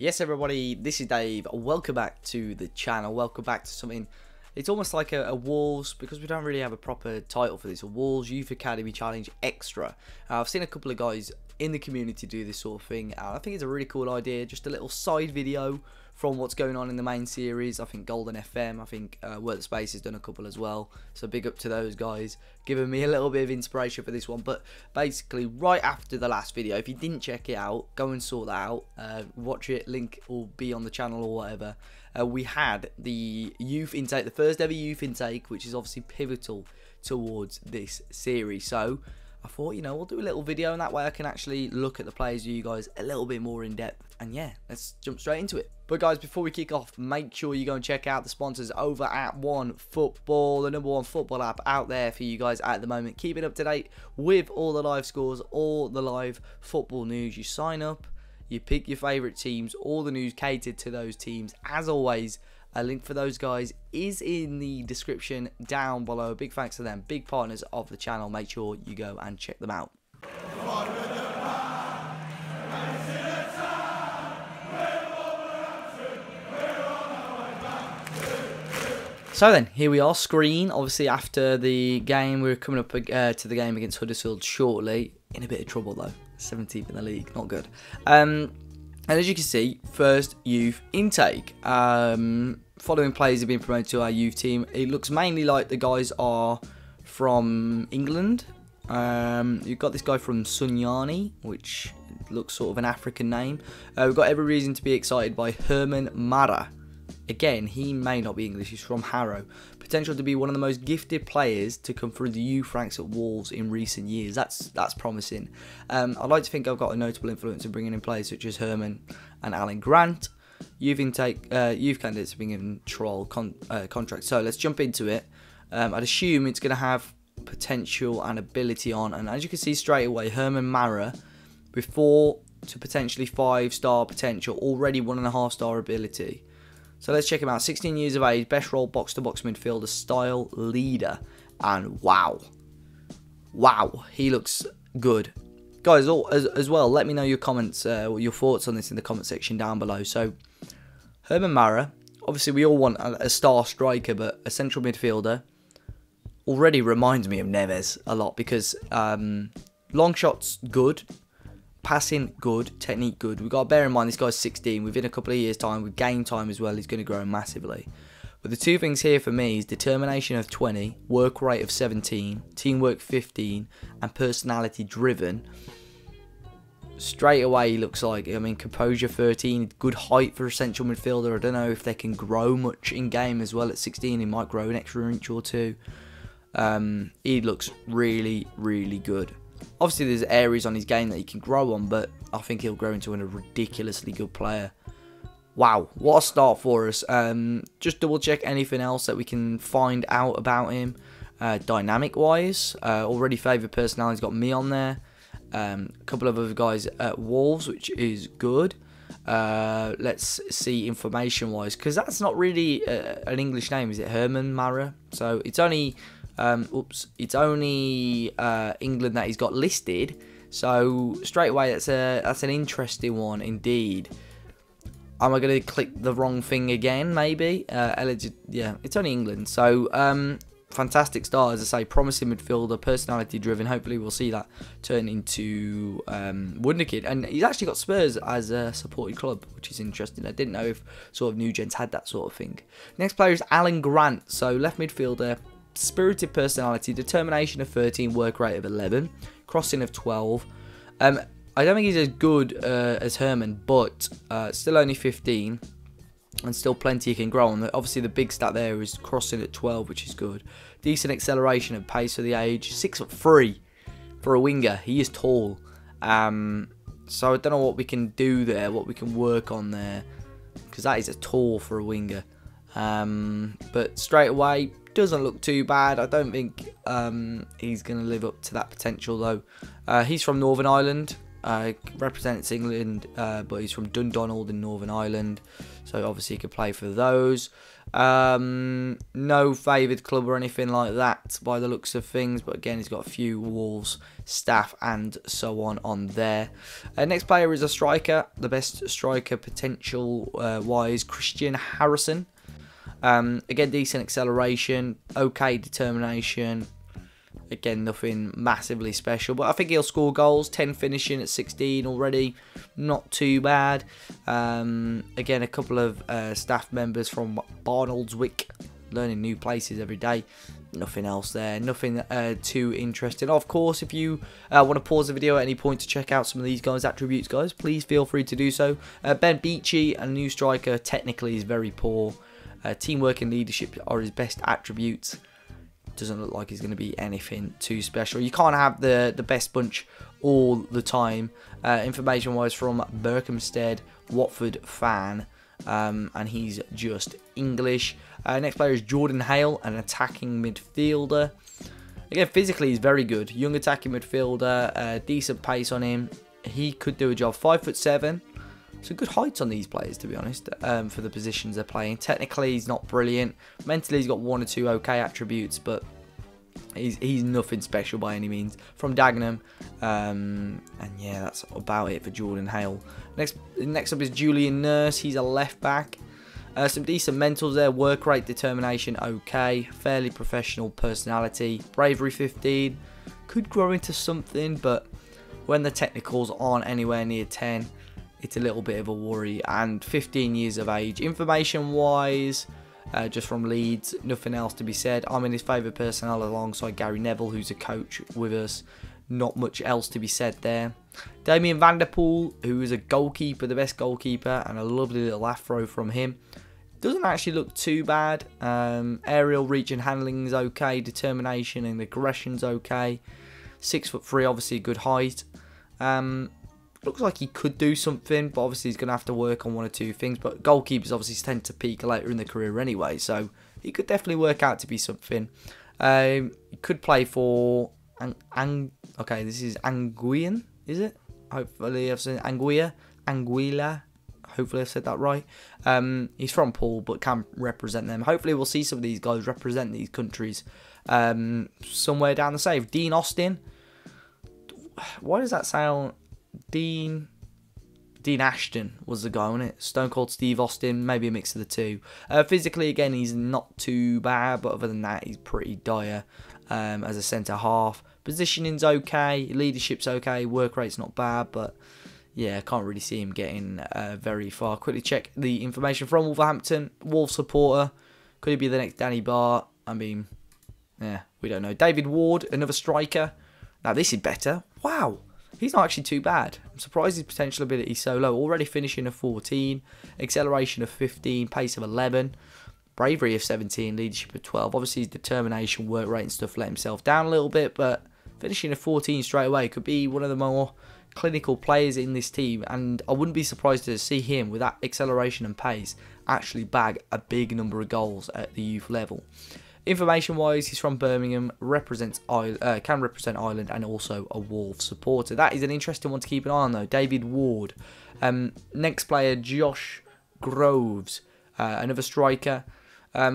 Yes, everybody, this is Dave. Welcome back to the channel. Welcome back to something. It's almost like a Wolves, because we don't really have a proper title for this, a Wolves Youth Academy Challenge Extra. I've seen a couple of guys in the community do this sort of thing, and I think it's a really cool idea. Just a little side video from what's going on in the main series. I think Golden FM, I think Work the Space has done a couple as well, so big up to those guys, giving me a little bit of inspiration for this one. But basically, right after the last video, if you didn't check it out, go and sort that out, watch it, link will be on the channel or whatever. We had the youth intake, the first ever youth intake, which is obviously pivotal towards this series. So I thought, you know, we'll do a little video, and that way I can actually look at the players with you guys a little bit more in depth. And yeah, let's jump straight into it. But guys, before we kick off, make sure you go and check out the sponsors over at OneFootball, the #1 football app out there for you guys at the moment. Keep it up to date with all the live scores, all the live football news. You sign up, you pick your favourite teams, all the news catered to those teams. As always, a link for those guys is in the description down below. Big thanks to them, big partners of the channel. Make sure you go and check them out. So then, here we are, screen. Obviously, after the game, we're coming up to the game against Huddersfield shortly. In a bit of trouble, though. 17th in the league, not good. And as you can see, first youth intake. Following players have been promoted to our youth team. It looks mainly like the guys are from England. You've got this guy from Sunyani, which looks sort of an African name. We've got every reason to be excited by Herman Mara. Again, he may not be English, he's from Harrow. Potential to be one of the most gifted players to come through the youth ranks at Wolves in recent years. That's promising. I'd like to think I've got a notable influence in bringing in players such as Herman and Alan Grant. Youth candidates have been given trial contracts. So let's jump into it. I'd assume it's going to have potential and ability on. And as you can see straight away, Herman Mara, with 4 to potentially 5-star potential, already 1.5-star ability. So let's check him out. 16 years of age, best role, box-to-box midfielder, style leader. And wow, he looks good. Guys, as well, let me know your comments, your thoughts on this in the comment section down below. So, Herman Mara, obviously we all want a star striker, but a central midfielder already reminds me of Neves a lot, because long shots good, passing good, technique good. We've got to bear in mind this guy's 16. Within a couple of years' time, with game time as well, he's going to grow massively. But the two things here for me is determination of 20, work rate of 17, teamwork 15, and personality driven. Straight away, he looks like, I mean, composure 13, good height for a central midfielder. I don't know if they can grow much in game as well. At 16, he might grow an extra inch or two. He looks really, really good. Obviously, there's areas on his game that he can grow on, but I think he'll grow into a ridiculously good player. Wow, what a start for us. Just double check anything else that we can find out about him. Dynamic wise, already favoured personality's got me on there. A couple of other guys at Wolves, which is good. Let's see information wise, because that's not really an English name, is it? Herman Mara. So it's only it's only England that he's got listed. So straight away, that's an interesting one indeed. Am I going to click the wrong thing again? Maybe. Yeah, it's only England. So fantastic start, as I say, promising midfielder, personality driven. Hopefully we'll see that turn into Wunderkid. And he's actually got Spurs as a supported club, which is interesting. I didn't know if sort of New Gens had that sort of thing. Next player is Alan Grant. So left midfielder, spirited personality, determination of 13, work rate of 11, crossing of 12. I don't think he's as good as Herman, but still only 15. And still plenty he can grow on. Obviously, the big stat there is crossing at 12, which is good. Decent acceleration and pace for the age. 6'3" for a winger. He is tall. So I don't know what we can do there, what we can work on there, because that is a tall for a winger. But straight away, doesn't look too bad. I don't think he's going to live up to that potential, though. He's from Northern Ireland. represents England, but he's from Dundonald in Northern Ireland, so obviously he could play for those. No favoured club or anything like that by the looks of things, but again, he's got a few Wolves staff and so on there. Next player is a striker, the best striker potential wise, Christian Harrison. Again, decent acceleration, okay determination. Again, nothing massively special, but I think he'll score goals. 10 finishing at 16 already, not too bad. Again, a couple of staff members from Barnoldswick, learning new places every day. Nothing else there, nothing too interesting. Of course, if you want to pause the video at any point to check out some of these guys' attributes, guys, please feel free to do so. Ben Beachy, a new striker, technically is very poor. Teamwork and leadership are his best attributes. Doesn't look like he's going to be anything too special. You can't have the best bunch all the time. Information wise from Berkhamsted, Watford fan, and he's just English. Next player is Jordan Hale, an attacking midfielder. Again, physically he's very good. Young attacking midfielder, decent pace on him. He could do a job. 5'7". So good heights on these players, to be honest, for the positions they're playing. Technically, he's not brilliant. Mentally, he's got one or two okay attributes, but he's nothing special by any means. From Dagenham, and yeah, that's about it for Jordan Hale. Next up is Julian Nurse. He's a left back. Some decent mentals there. Work rate, determination, okay. Fairly professional personality. Bravery 15. Could grow into something, but when the technicals aren't anywhere near 10, it's a little bit of a worry. And 15 years of age. Information wise, just from Leeds, nothing else to be said. I'm in his favourite personnel alongside Gary Neville, who's a coach with us. Not much else to be said there. Damien van der Poel, who is a goalkeeper, the best goalkeeper, and a lovely little afro from him. Doesn't actually look too bad. Aerial reach and handling is okay. Determination and aggression's okay. 6'3", obviously a good height. Looks like he could do something, but obviously he's going to have to work on one or two things. But goalkeepers obviously tend to peak later in the career anyway, so he could definitely work out to be something. He could play for okay, this is Anguillan, is it? Hopefully I've said Anguilla. Hopefully I've said that right. He's from Poole, but can represent them. Hopefully we'll see some of these guys represent these countries somewhere down the save. Dean Austin. Why does that sound? Dean Ashton was the guy on it. Stone Cold Steve Austin, maybe a mix of the two. Physically, again, he's not too bad, but other than that, he's pretty dire as a centre half. Positioning's okay, leadership's okay, work rate's not bad, but yeah, I can't really see him getting very far. Quickly check the information from Wolverhampton. Wolves supporter. Could he be the next Danny Bart? I mean, yeah, we don't know. David Ward, another striker. Now, this is better. Wow. He's not actually too bad. I'm surprised his potential ability is so low. Already finishing a 14, acceleration of 15, pace of 11, bravery of 17, leadership of 12. Obviously his determination, work rate and stuff let himself down a little bit, but finishing a 14 straight away could be one of the more clinical players in this team, and I wouldn't be surprised to see him with that acceleration and pace actually bag a big number of goals at the youth level. Information wise, he's from Birmingham, can represent Ireland, and also a Wolves supporter. That is an interesting one to keep an eye on though. David Ward. Next player, Josh Groves, another striker.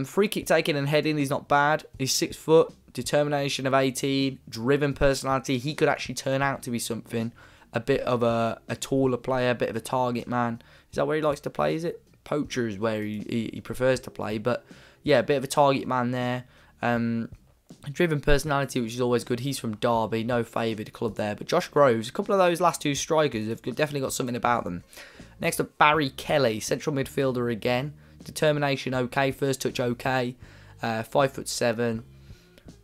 Free kick taking and heading, he's not bad. He's 6 foot, determination of 18, driven personality. He could actually turn out to be something. A bit of a taller player, a bit of a target man. Is that where he likes to play, is it? Poacher is where he prefers to play, but yeah, a bit of a target man there. Driven personality, which is always good. He's from Derby, no favoured club there. But Josh Groves, a couple of those last two strikers have definitely got something about them. Next up, Barry Kelly, central midfielder again. Determination okay, first touch okay. 5'7".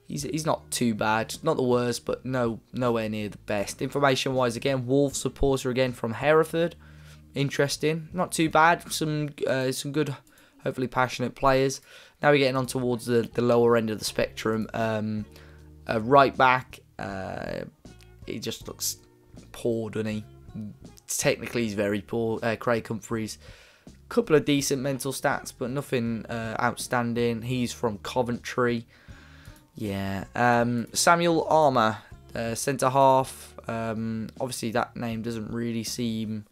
He's not too bad, not the worst, but nowhere near the best. Information wise, again, Wolves supporter again from Hereford. Interesting, not too bad. Some good, hopefully passionate players. Now we're getting on towards the lower end of the spectrum. Right back, he just looks poor, doesn't he? Technically, he's very poor. Craig Humphreys. Couple of decent mental stats, but nothing outstanding. He's from Coventry. Yeah. Samuel Armour, centre half. Obviously, that name doesn't really seem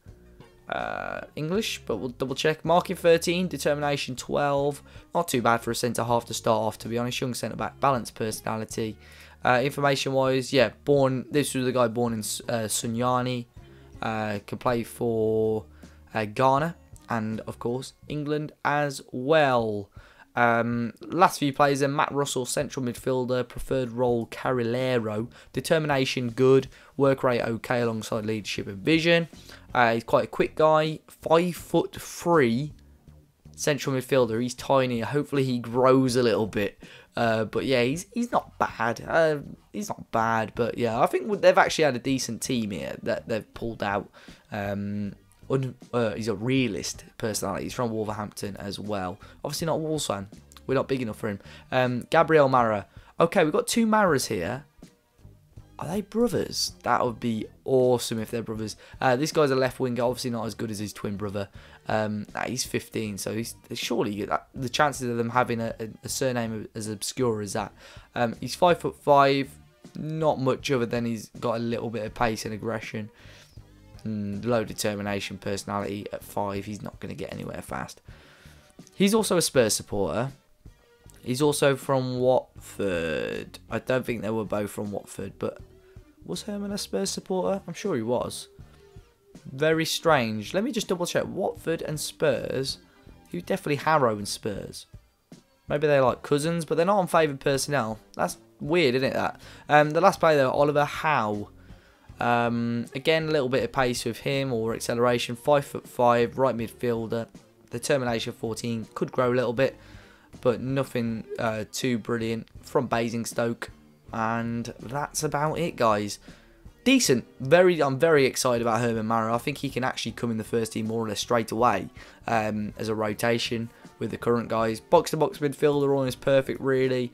English, but we'll double check. Marking 13, determination 12. Not too bad for a centre half to start off, to be honest. Young centre back, balanced personality. Information wise, yeah, this was the guy born in Sunyani. Can play for Ghana and, of course, England as well. Last few players then: Matt Russell, central midfielder, preferred role Carrilero, determination good, work rate okay alongside leadership and vision. He's quite a quick guy, 5'3", central midfielder. He's tiny. Hopefully he grows a little bit. But yeah, he's not bad. He's not bad, but yeah, I think they've actually had a decent team here that they've pulled out. He's a realist personality. He's from Wolverhampton as well. Obviously not a Wolves fan. We're not big enough for him. Gabriel Mara. Okay, we've got 2 Maras here. Are they brothers? That would be awesome if they're brothers. This guy's a left winger, obviously not as good as his twin brother. He's 15, so he's surely the chances of them having a surname as obscure as that. He's 5'5", not much other than he's got a little bit of pace and aggression. Low determination, personality. At 5, he's not going to get anywhere fast. He's also a Spurs supporter. He's also from Watford. I don't think they were both from Watford, but was Herman a Spurs supporter? I'm sure he was. Very strange. Let me just double check. Watford and Spurs. He was definitely Harrow and Spurs. Maybe they're like cousins, but they're not on favoured personnel. That's weird, isn't it, that? The last player, though, Oliver Howe. Again, a little bit of pace with him, or acceleration. 5'5", right midfielder. Determination 14. Could grow a little bit, but nothing too brilliant. From Basingstoke. And that's about it, guys. Decent. I'm very excited about Herman Mara. I think he can actually come in the first team more or less straight away as a rotation with the current guys. Box-to-box midfielder, almost perfect, really,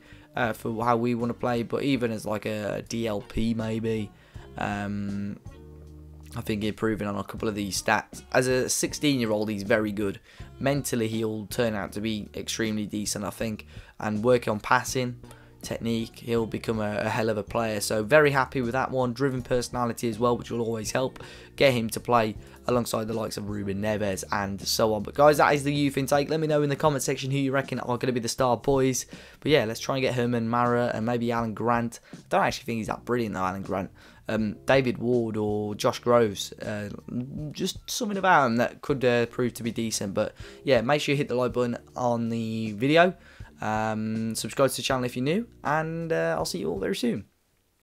for how we want to play. But even as like a DLP, maybe. I think improving on a couple of these stats. As a 16-year-old, he's very good. Mentally, he'll turn out to be extremely decent, I think. And working on passing, technique, he'll become a hell of a player. So very happy with that one. Driven personality as well, which will always help get him to play alongside the likes of Ruben Neves and so on. But guys, that is the youth intake. Let me know in the comment section who you reckon are going to be the star boys. But yeah, let's try and get Herman Mara and maybe Alan Grant. I don't actually think he's that brilliant though, Alan Grant. David Ward or Josh Groves, just something about him that could prove to be decent. But yeah, make sure you hit the like button on the video, subscribe to the channel if you're new, and I'll see you all very soon.